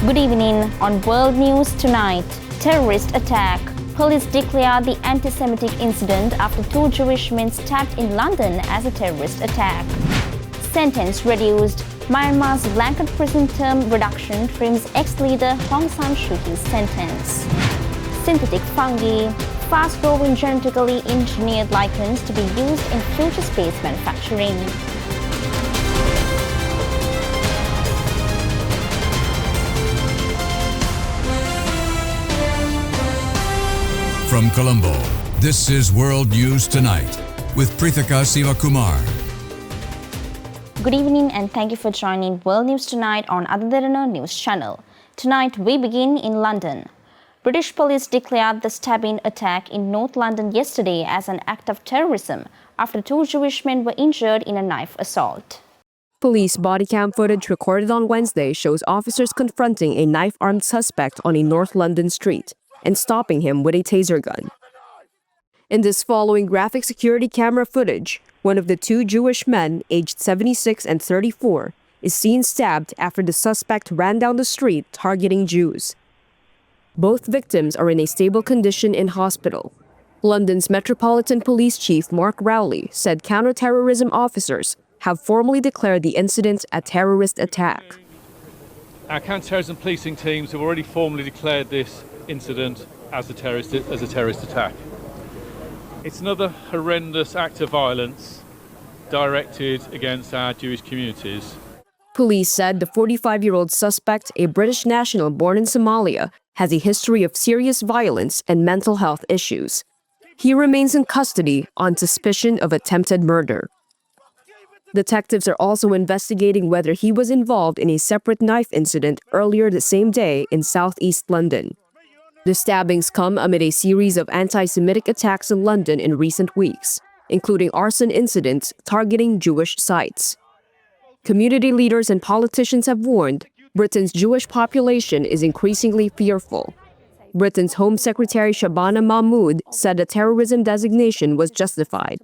Good evening. On World News tonight, terrorist attack. Police declare the anti-Semitic incident after 2 Jewish men stabbed in London as a terrorist attack. Sentence reduced. Myanmar's blanket prison term reduction trims ex-leader Aung Suu Kyi's sentence. Synthetic fungi. Fast-growing genetically engineered lichens to be used in future space manufacturing. From Colombo, this is World News Tonight with Prithika Sivakumar. Good evening and thank you for joining World News Tonight on Aditharana News Channel. Tonight we begin in London. British police declared the stabbing attack in North London yesterday as an act of terrorism after 2 Jewish men were injured in a knife assault. Police body cam footage recorded on Wednesday shows officers confronting a knife-armed suspect on a North London street and stopping him with a taser gun. In this following graphic security camera footage, one of the 2 Jewish men, aged 76 and 34, is seen stabbed after the suspect ran down the street targeting Jews. Both victims are in a stable condition in hospital. London's Metropolitan Police Chief Mark Rowley said counter-terrorism officers have formally declared the incident a terrorist attack. Our counter-terrorism policing teams have already formally declared this incident as a terrorist attack. It's another horrendous act of violence directed against our Jewish communities. Police said the 45-year-old suspect, a British national born in Somalia, has a history of serious violence and mental health issues. He remains in custody on suspicion of attempted murder. Detectives are also investigating whether he was involved in a separate knife incident earlier the same day in southeast London. The stabbings come amid a series of anti-Semitic attacks in London in recent weeks, including arson incidents targeting Jewish sites. Community leaders and politicians have warned Britain's Jewish population is increasingly fearful. Britain's Home Secretary Shabana Mahmood said the terrorism designation was justified.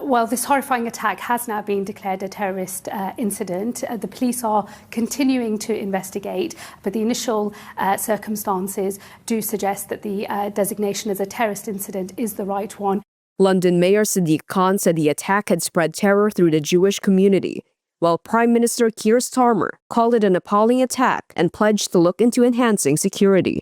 Well, this horrifying attack has now been declared a terrorist incident. The police are continuing to investigate, but the initial circumstances do suggest that the designation as a terrorist incident is the right one. London Mayor Sadiq Khan said the attack had spread terror through the Jewish community, while Prime Minister Keir Starmer called it an appalling attack and pledged to look into enhancing security.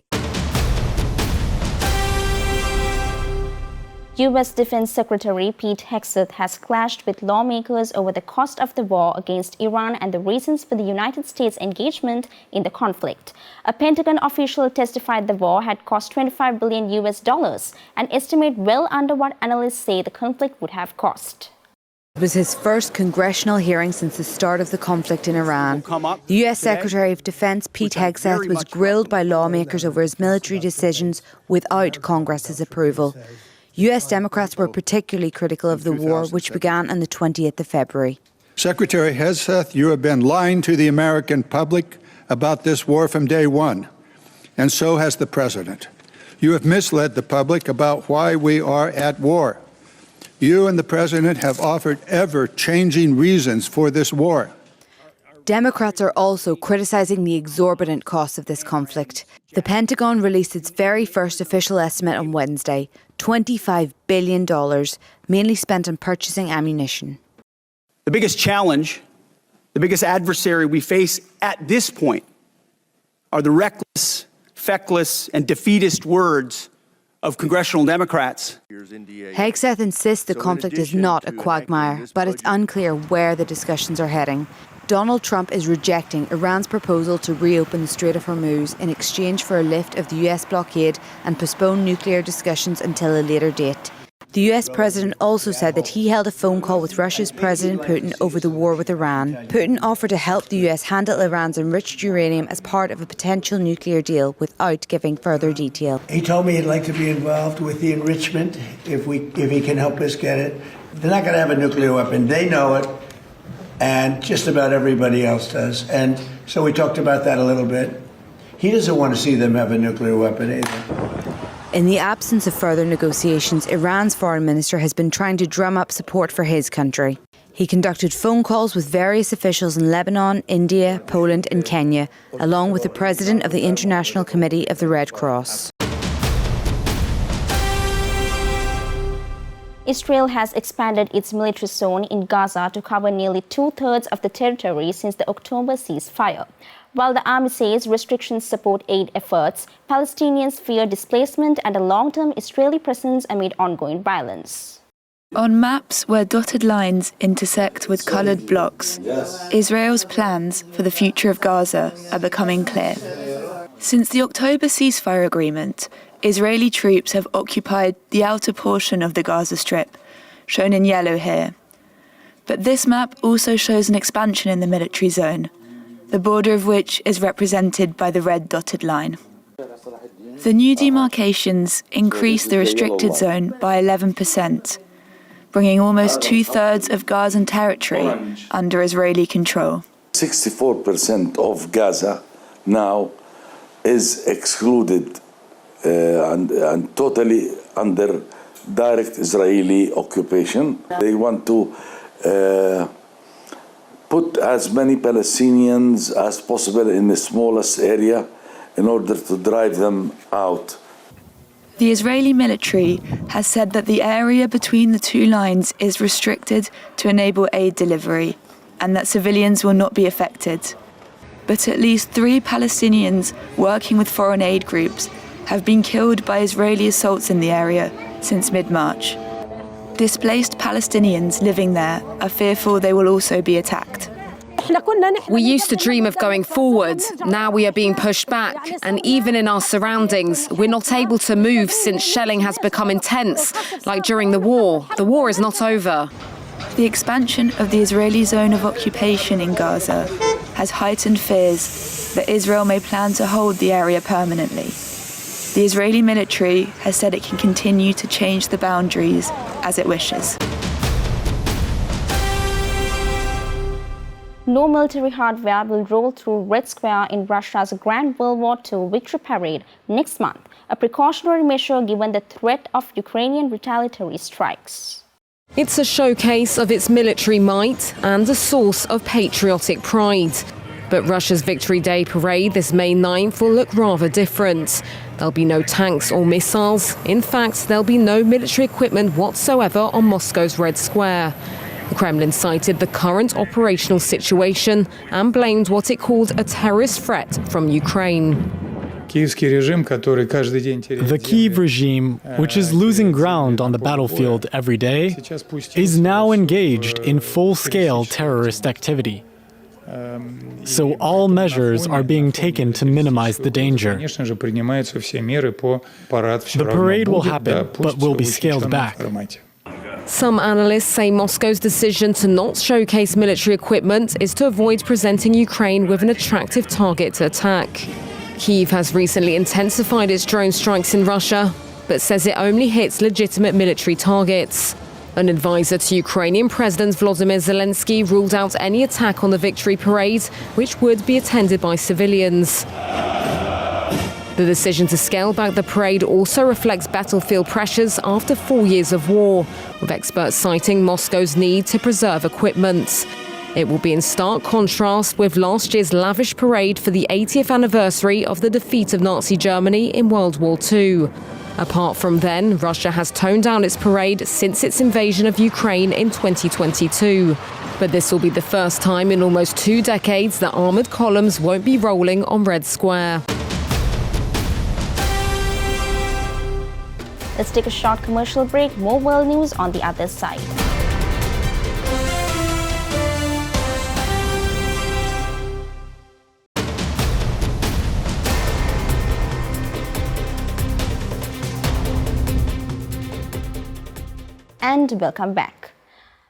U.S. Defense Secretary Pete Hegseth has clashed with lawmakers over the cost of the war against Iran and the reasons for the United States' engagement in the conflict. A Pentagon official testified the war had cost $25 billion, an estimate well under what analysts say the conflict would have cost. It was his first congressional hearing since the start of the conflict in Iran. The U.S. Secretary of Defense Pete Hegseth was grilled by lawmakers over his military decisions without Congress's approval. U.S. Democrats were particularly critical of the war, which began on the 20th of February. Secretary Hegseth, you have been lying to the American public about this war from day one, and so has the President. You have misled the public about why we are at war. You and the President have offered ever-changing reasons for this war. Democrats are also criticising the exorbitant costs of this conflict. The Pentagon released its very first official estimate on Wednesday, $25 billion, mainly spent on purchasing ammunition. The biggest challenge, the biggest adversary we face at this point are the reckless, feckless, and defeatist words of congressional Democrats. Hegseth insists the conflict is not a quagmire, but it's unclear where the discussions are heading. Donald Trump is rejecting Iran's proposal to reopen the Strait of Hormuz in exchange for a lift of the US blockade and postpone nuclear discussions until a later date. The US president also said that he held a phone call with Russia's President Putin over the war with Iran. Putin offered to help the US handle Iran's enriched uranium as part of a potential nuclear deal without giving further detail. He told me he'd like to be involved with the enrichment if he can help us get it. They're not going to have a nuclear weapon. They know it. And just about everybody else does. And so we talked about that a little bit. He doesn't want to see them have a nuclear weapon either. In the absence of further negotiations, Iran's foreign minister has been trying to drum up support for his country. He conducted phone calls with various officials in Lebanon, India, Poland and Kenya, along with the president of the International Committee of the Red Cross. Israel has expanded its military zone in Gaza to cover nearly two-thirds of the territory since the October ceasefire. While the army says restrictions support aid efforts, Palestinians fear displacement and a long-term Israeli presence amid ongoing violence. On maps where dotted lines intersect with coloured blocks, Israel's plans for the future of Gaza are becoming clear. Since the October ceasefire agreement, Israeli troops have occupied the outer portion of the Gaza Strip, shown in yellow here. But this map also shows an expansion in the military zone, the border of which is represented by the red dotted line. The new demarcations increase the restricted zone by 11%, bringing almost two-thirds of Gazan territory under Israeli control. 64% of Gaza now is excluded and totally under direct Israeli occupation. They want to put as many Palestinians as possible in the smallest area in order to drive them out. The Israeli military has said that the area between the two lines is restricted to enable aid delivery and that civilians will not be affected. But at least 3 Palestinians working with foreign aid groups have been killed by Israeli assaults in the area since mid-March. Displaced Palestinians living there are fearful they will also be attacked. We used to dream of going forward. Now we are being pushed back. And even in our surroundings, we're not able to move since shelling has become intense, like during the war. The war is not over. The expansion of the Israeli zone of occupation in Gaza has heightened fears that Israel may plan to hold the area permanently. The Israeli military has said it can continue to change the boundaries as it wishes. No military hardware will roll through Red Square in Russia's Grand World War II victory parade next month, a precautionary measure given the threat of Ukrainian retaliatory strikes. It's a showcase of its military might and a source of patriotic pride. But Russia's Victory Day parade this May 9th will look rather different. There'll be no tanks or missiles. In fact, there'll be no military equipment whatsoever on Moscow's Red Square. The Kremlin cited the current operational situation and blamed what it called a terrorist threat from Ukraine. The Kyiv regime, which is losing ground on the battlefield every day, is now engaged in full-scale terrorist activity. So all measures are being taken to minimize the danger. The parade will happen, but will be scaled back. Some analysts say Moscow's decision to not showcase military equipment is to avoid presenting Ukraine with an attractive target to attack. Kyiv has recently intensified its drone strikes in Russia, but says it only hits legitimate military targets. An advisor to Ukrainian President Volodymyr Zelensky ruled out any attack on the victory parade, which would be attended by civilians. The decision to scale back the parade also reflects battlefield pressures after 4 years of war, with experts citing Moscow's need to preserve equipment. It will be in stark contrast with last year's lavish parade for the 80th anniversary of the defeat of Nazi Germany in World War II. Apart from then, Russia has toned down its parade since its invasion of Ukraine in 2022. But this will be the first time in almost 2 decades that armoured columns won't be rolling on Red Square. Let's take a short commercial break. More world news on the other side. And welcome back.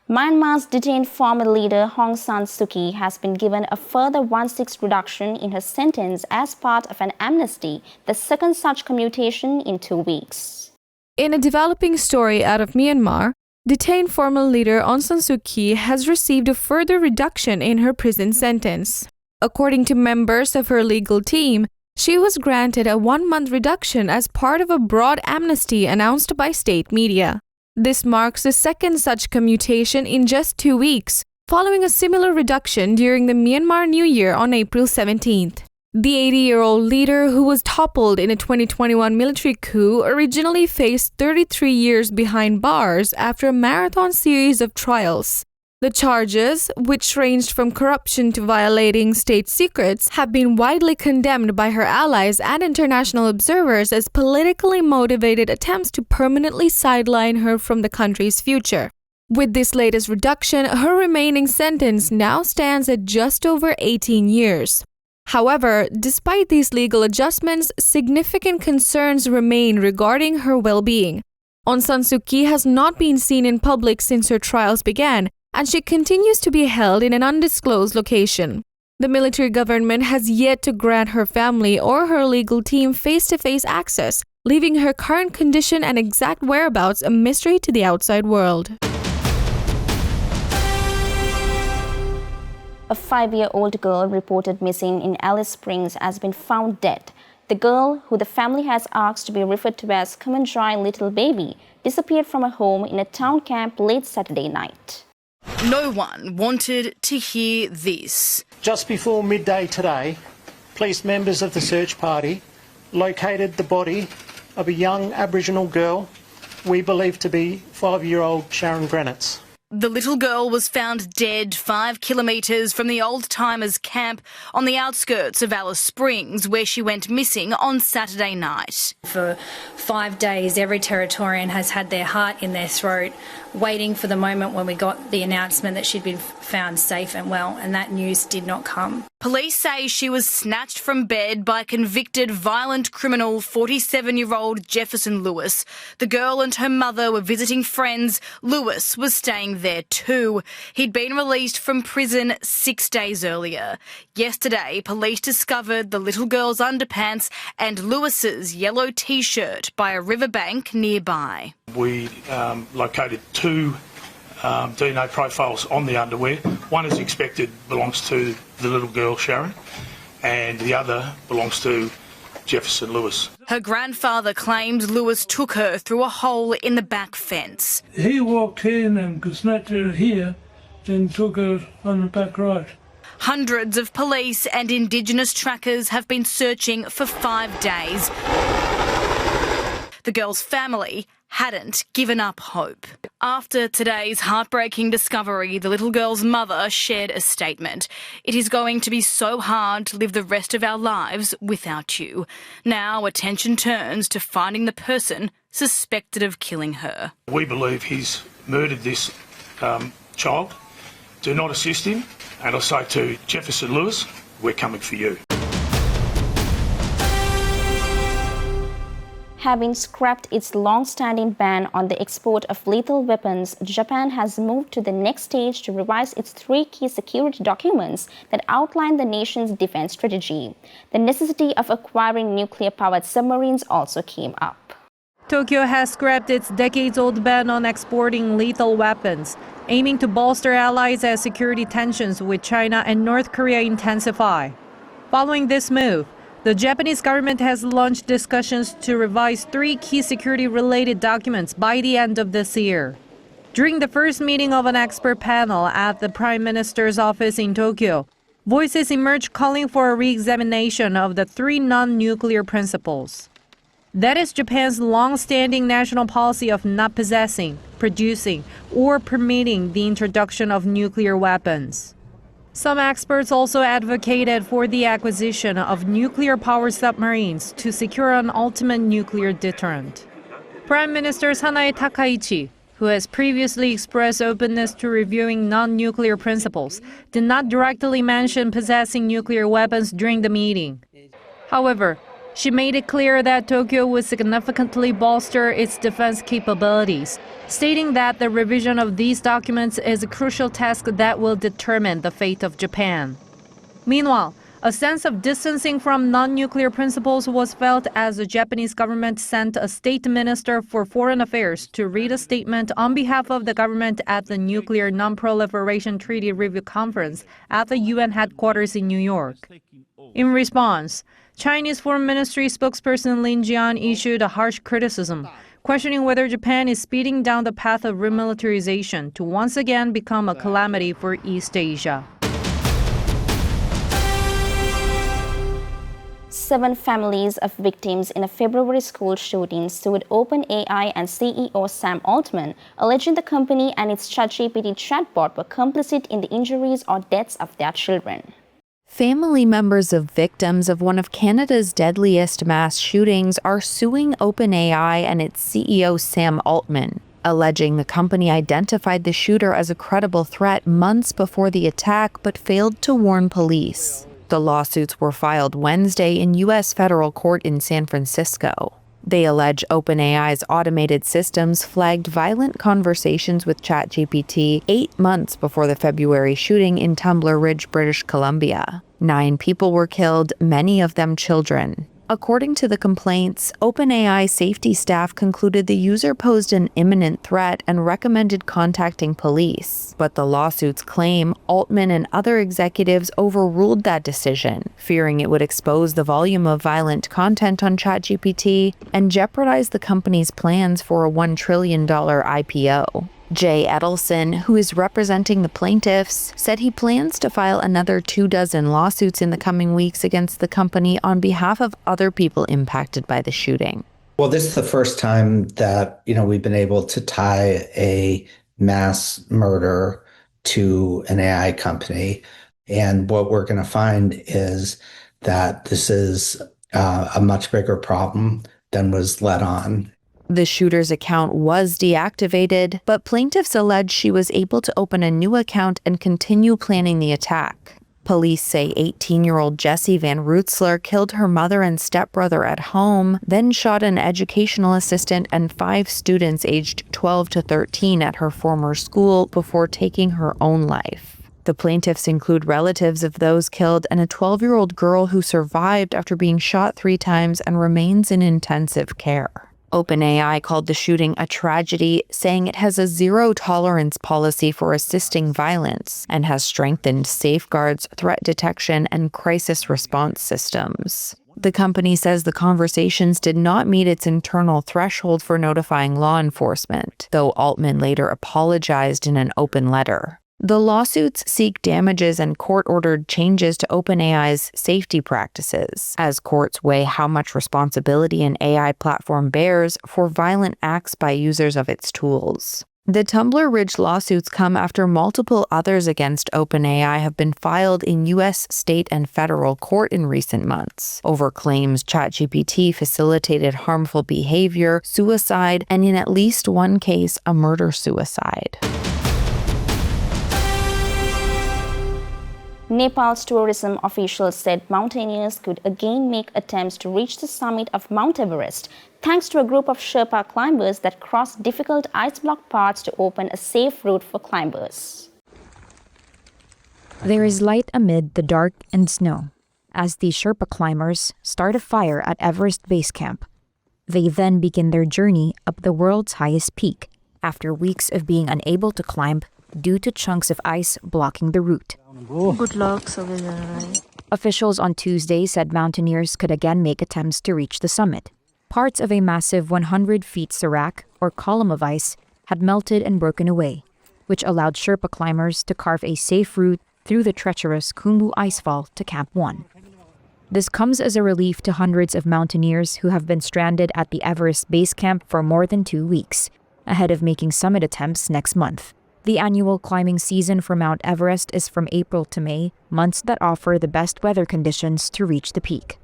Myanmar's detained former leader Aung San Suu Kyi has been given a further 1/6 reduction in her sentence as part of an amnesty, the second such commutation in 2 weeks. In a developing story out of Myanmar, detained former leader Aung San Suu Kyi has received a further reduction in her prison sentence. According to members of her legal team, she was granted a 1-month reduction as part of a broad amnesty announced by state media. This marks the second such commutation in just 2 weeks, following a similar reduction during the Myanmar New Year on April 17th. The 80-year-old leader, who was toppled in a 2021 military coup, originally faced 33 years behind bars after a marathon series of trials. The charges, which ranged from corruption to violating state secrets, have been widely condemned by her allies and international observers as politically motivated attempts to permanently sideline her from the country's future. With this latest reduction, her remaining sentence now stands at just over 18 years. However, despite these legal adjustments, significant concerns remain regarding her well-being. Aung San Suu Kyi has not been seen in public since her trials began, and she continues to be held in an undisclosed location. The military government has yet to grant her family or her legal team face-to-face access, leaving her current condition and exact whereabouts a mystery to the outside world. A 5-year-old girl reported missing in Alice Springs has been found dead. The girl, who the family has asked to be referred to as Kamanjai Little Baby, disappeared from a home in a town camp late Saturday night. No one wanted to hear this. Just before midday today, police members of the search party located the body of a young Aboriginal girl we believe to be 5-year-old Sharon Granitz. The little girl was found dead 5 kilometres from the old-timers camp on the outskirts of Alice Springs, where she went missing on Saturday night. For 5 days, every Territorian has had their heart in their throat, waiting for the moment when we got the announcement that she'd been found safe and well, and that news did not come. Police say she was snatched from bed by convicted violent criminal 47-year-old Jefferson Lewis. The girl and her mother were visiting friends. Lewis was staying there too. He'd been released from prison 6 days earlier. Yesterday, police discovered the little girl's underpants and Lewis's yellow T-shirt by a riverbank nearby. We located 2 DNA profiles on the underwear. One is expected belongs to the little girl, Sharon, and the other belongs to Jefferson Lewis. Her grandfather claims Lewis took her through a hole in the back fence. He walked in and snatched her here, then took her on the back right. Hundreds of police and Indigenous trackers have been searching for 5 days. The girl's family hadn't given up hope. After today's heartbreaking discovery, the little girl's mother shared a statement. "It is going to be so hard to live the rest of our lives without you." Now attention turns to finding the person suspected of killing her. We believe he's murdered this child. Do not assist him. And I say to Jefferson Lewis, we're coming for you. Having scrapped its long-standing ban on the export of lethal weapons, Japan has moved to the next stage to revise its 3 key security documents that outline the nation's defense strategy. The necessity of acquiring nuclear-powered submarines also came up. Tokyo has scrapped its decades-old ban on exporting lethal weapons, aiming to bolster allies as security tensions with China and North Korea intensify. Following this move, the Japanese government has launched discussions to revise 3 key security-related documents by the end of this year. During the first meeting of an expert panel at the Prime Minister's office in Tokyo, voices emerged calling for a re-examination of the 3 non-nuclear principles. That is Japan's long-standing national policy of not possessing, producing, or permitting the introduction of nuclear weapons. Some experts also advocated for the acquisition of nuclear-powered submarines to secure an ultimate nuclear deterrent. Prime Minister Sanae Takaichi, who has previously expressed openness to reviewing non-nuclear principles, did not directly mention possessing nuclear weapons during the meeting. However, she made it clear that Tokyo would significantly bolster its defense capabilities, stating that the revision of these documents is a crucial task that will determine the fate of Japan. Meanwhile, a sense of distancing from non-nuclear principles was felt as the Japanese government sent a state minister for foreign affairs to read a statement on behalf of the government at the Nuclear Non-Proliferation Treaty Review Conference at the UN headquarters in New York. In response, Chinese Foreign Ministry spokesperson Lin Jian issued a harsh criticism, questioning whether Japan is speeding down the path of remilitarization to once again become a calamity for East Asia. 7 families of victims in a February school shooting sued OpenAI and CEO Sam Altman, alleging the company and its ChatGPT chatbot were complicit in the injuries or deaths of their children. Family members of victims of one of Canada's deadliest mass shootings are suing OpenAI and its CEO Sam Altman, alleging the company identified the shooter as a credible threat months before the attack but failed to warn police. The lawsuits were filed Wednesday in U.S. federal court in San Francisco. They allege OpenAI's automated systems flagged violent conversations with ChatGPT 8 months before the February shooting in Tumbler Ridge, British Columbia. 9 people were killed, many of them children. According to the complaints, OpenAI safety staff concluded the user posed an imminent threat and recommended contacting police. But the lawsuits claim Altman and other executives overruled that decision, fearing it would expose the volume of violent content on ChatGPT and jeopardize the company's plans for a $1 trillion IPO. Jay Edelson, who is representing the plaintiffs, said he plans to file another 24 lawsuits in the coming weeks against the company on behalf of other people impacted by the shooting. Well, this is the first time that, we've been able to tie a mass murder to an AI company. And what we're going to find is that this is a much bigger problem than was let on. The shooter's account was deactivated, but plaintiffs allege she was able to open a new account and continue planning the attack. Police say 18-year-old Jessie Van Rootsler killed her mother and stepbrother at home, then shot an educational assistant and 5 students aged 12 to 13 at her former school before taking her own life. The plaintiffs include relatives of those killed and a 12-year-old girl who survived after being shot 3 times and remains in intensive care. OpenAI called the shooting a tragedy, saying it has a zero-tolerance policy for assisting violence and has strengthened safeguards, threat detection, and crisis response systems. The company says the conversations did not meet its internal threshold for notifying law enforcement, though Altman later apologized in an open letter. The lawsuits seek damages and court-ordered changes to OpenAI's safety practices, as courts weigh how much responsibility an AI platform bears for violent acts by users of its tools. The Tumbler Ridge lawsuits come after multiple others against OpenAI have been filed in U.S. state and federal court in recent months over claims ChatGPT facilitated harmful behavior, suicide, and in at least one case, a murder-suicide. Nepal's tourism officials said mountaineers could again make attempts to reach the summit of Mount Everest, thanks to a group of Sherpa climbers that crossed difficult ice-blocked paths to open a safe route for climbers. There is light amid the dark and snow, as the Sherpa climbers start a fire at Everest Base Camp. They then begin their journey up the world's highest peak, after weeks of being unable to climb due to chunks of ice blocking the route. Good luck. Officials on Tuesday said mountaineers could again make attempts to reach the summit. Parts of a massive 100 feet serac, or column of ice, had melted and broken away, which allowed Sherpa climbers to carve a safe route through the treacherous Khumbu Icefall to Camp 1. This comes as a relief to hundreds of mountaineers who have been stranded at the Everest Base Camp for more than 2 weeks, ahead of making summit attempts next month. The annual climbing season for Mount Everest is from April to May, months that offer the best weather conditions to reach the peak.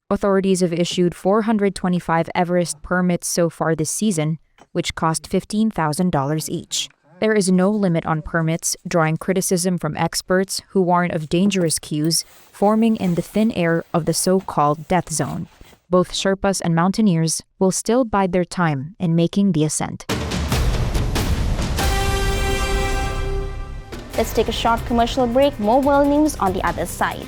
Authorities have issued 425 Everest permits so far this season, which cost $15,000 each. There is no limit on permits, drawing criticism from experts who warn of dangerous queues forming in the thin air of the so-called death zone. Both Sherpas and mountaineers will still bide their time in making the ascent. Let's take a short commercial break. More world news on the other side.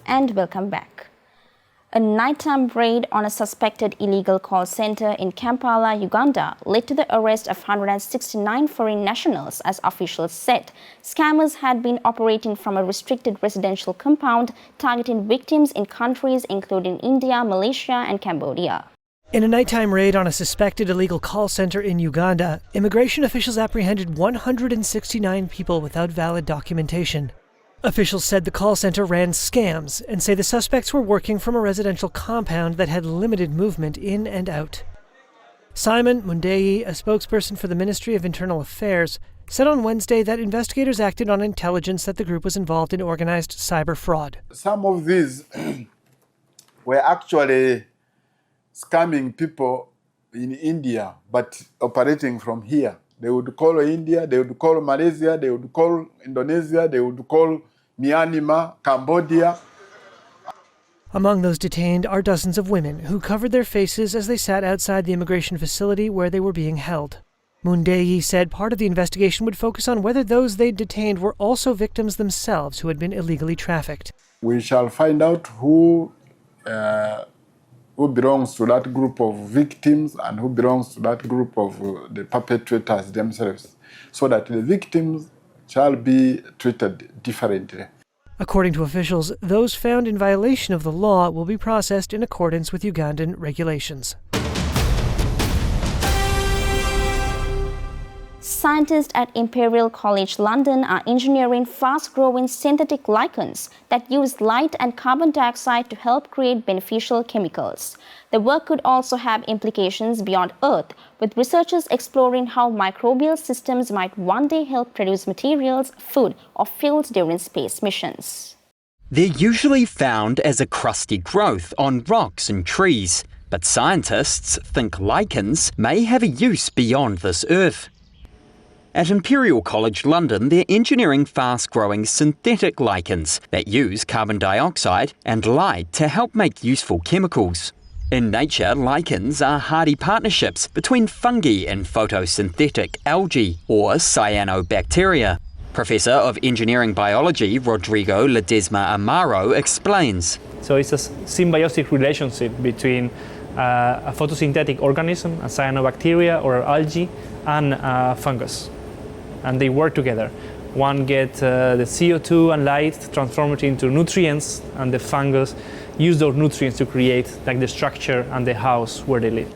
And welcome back. A nighttime raid on a suspected illegal call center in Kampala, Uganda, led to the arrest of 169 foreign nationals, as officials said. Scammers had been operating from a restricted residential compound, targeting victims in countries including India, Malaysia, and Cambodia. In a nighttime raid on a suspected illegal call center in Uganda, immigration officials apprehended 169 people without valid documentation. Officials said the call center ran scams and say the suspects were working from a residential compound that had limited movement in and out. Simon Mundeyi, a spokesperson for the Ministry of Internal Affairs, said on Wednesday that investigators acted on intelligence that the group was involved in organized cyber fraud. Some of these were actually scamming people in India, but operating from here. They would call India, they would call Malaysia, they would call Indonesia, they would call Myanmar, Cambodia. Among those detained are dozens of women who covered their faces as they sat outside the immigration facility where they were being held. Mundeyi said part of the investigation would focus on whether those they detained were also victims themselves who had been illegally trafficked. We shall find out who belongs to that group of victims and who belongs to that group of the perpetrators themselves, so that the victims shall be treated differently. According to officials, those found in violation of the law will be processed in accordance with Ugandan regulations. Scientists at Imperial College London are engineering fast-growing synthetic lichens that use light and carbon dioxide to help create beneficial chemicals. The work could also have implications beyond Earth, with researchers exploring how microbial systems might one day help produce materials, food, or fuels during space missions. They're usually found as a crusty growth on rocks and trees, but scientists think lichens may have a use beyond this Earth. At Imperial College London, they're engineering fast-growing synthetic lichens that use carbon dioxide and light to help make useful chemicals. In nature, lichens are hardy partnerships between fungi and photosynthetic algae, or cyanobacteria. Professor of Engineering Biology Rodrigo Ledesma Amaro explains. So it's a symbiotic relationship between a photosynthetic organism, a cyanobacteria or algae, and fungus. And they work together. One gets the CO2 and light, transform it into nutrients, and the fungus use those nutrients to create like the structure and the house where they live.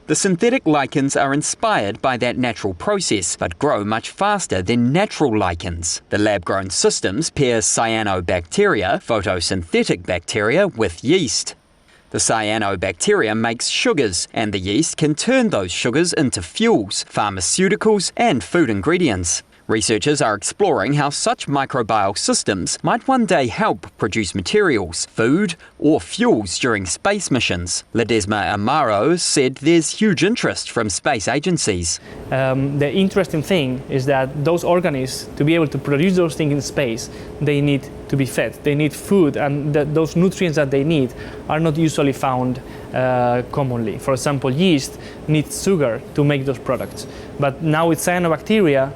The synthetic lichens are inspired by that natural process, but grow much faster than natural lichens. The lab-grown systems pair cyanobacteria, photosynthetic bacteria, with yeast. The cyanobacteria makes sugars, and the yeast can turn those sugars into fuels, pharmaceuticals, and food ingredients. Researchers are exploring how such microbial systems might one day help produce materials, food, or fuels during space missions. Ledesma Amaro said there's huge interest from space agencies. The interesting thing is that those organisms, to be able to produce those things in space, they need to be fed. They need food, and those nutrients that they need are not usually found commonly. For example, yeast needs sugar to make those products. But now with cyanobacteria,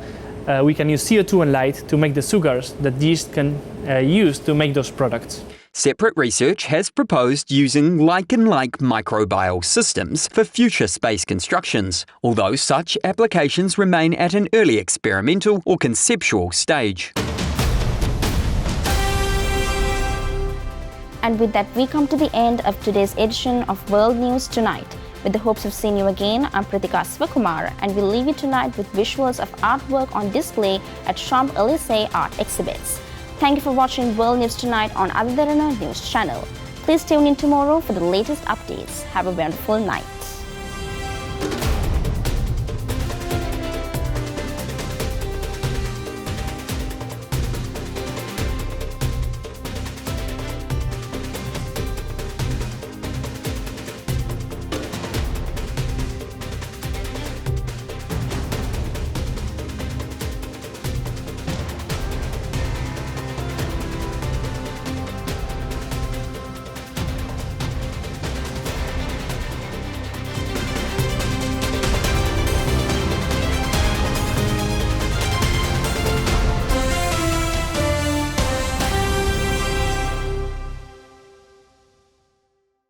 we can use CO2 and light to make the sugars that yeast can use to make those products. Separate research has proposed using lichen-like microbial systems for future space constructions, although such applications remain at an early experimental or conceptual stage. And with that, we come to the end of today's edition of World News Tonight. With the hopes of seeing you again, I'm Pratika Swakumar, and we'll leave you tonight with visuals of artwork on display at Champs-Élysées Art Exhibits. Thank you for watching World News Tonight on Aditya News channel. Please tune in tomorrow for the latest updates. Have a wonderful night.